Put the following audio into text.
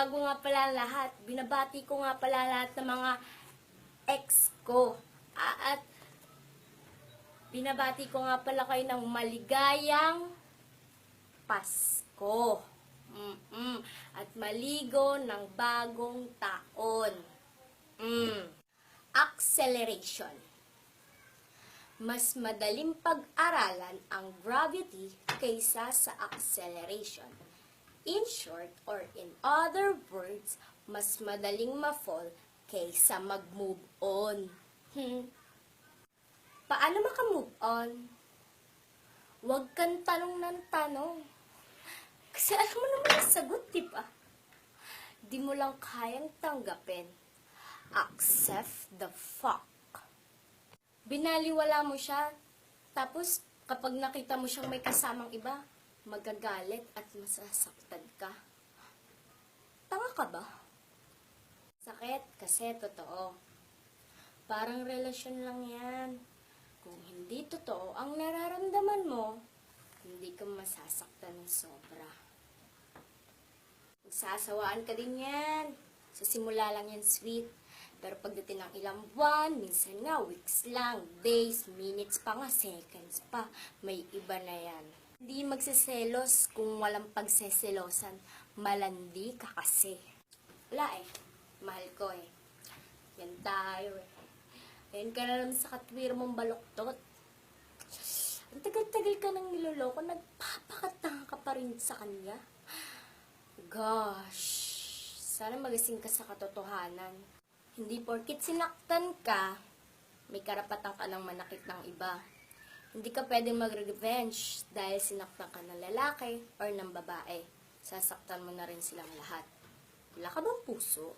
bago nga pala lahat, binabati ko nga pala lahat ng mga ex ko. At binabati ko nga pala kayo ng maligayang Pasko. At maligo ng bagong taon. Acceleration. Mas madaling pag-aralan ang gravity kaysa sa acceleration. In short, or in other words, mas madaling ma-fall kaysa mag-move on. Paano maka-move on? Huwag kang tanong ng tanong. Kasi alam mo naman ang sagot, di ba? Di mo lang kayang tanggapin. Accept the fact. Binaliwala mo siya, tapos kapag nakita mo siyang may kasamang iba, magagalit at masasaktan ka. Tanga ka ba? Sakit kasi totoo. Parang relasyon lang yan. Kung hindi totoo ang nararamdaman mo, hindi ka masasaktan ng sobra. Magsasawaan ka din yan. Sa simula lang yan sweet. Pero pagdating ng ilang buwan, minsan nga weeks lang, days, minutes pa nga, seconds pa, may iba na yan. Hindi magsiselos kung walang pagseselosan. Malandi ka kasi. Wala eh. Mahal ko eh. Yan tayo eh. Ayan ka na naman sa katwir mong baloktot. Ang tagal-tagal ka nang niloloko, nagpapakatanga ka pa rin sa kanya. Gosh. Sana magising ka sa katotohanan. Hindi porkit sinaktan ka, may karapatan ka ng manakit ng iba. Hindi ka pwedeng mag-revenge dahil sinaktan ka ng lalaki or ng babae. Sasaktan mo na rin silang lahat. Wala ka bang puso?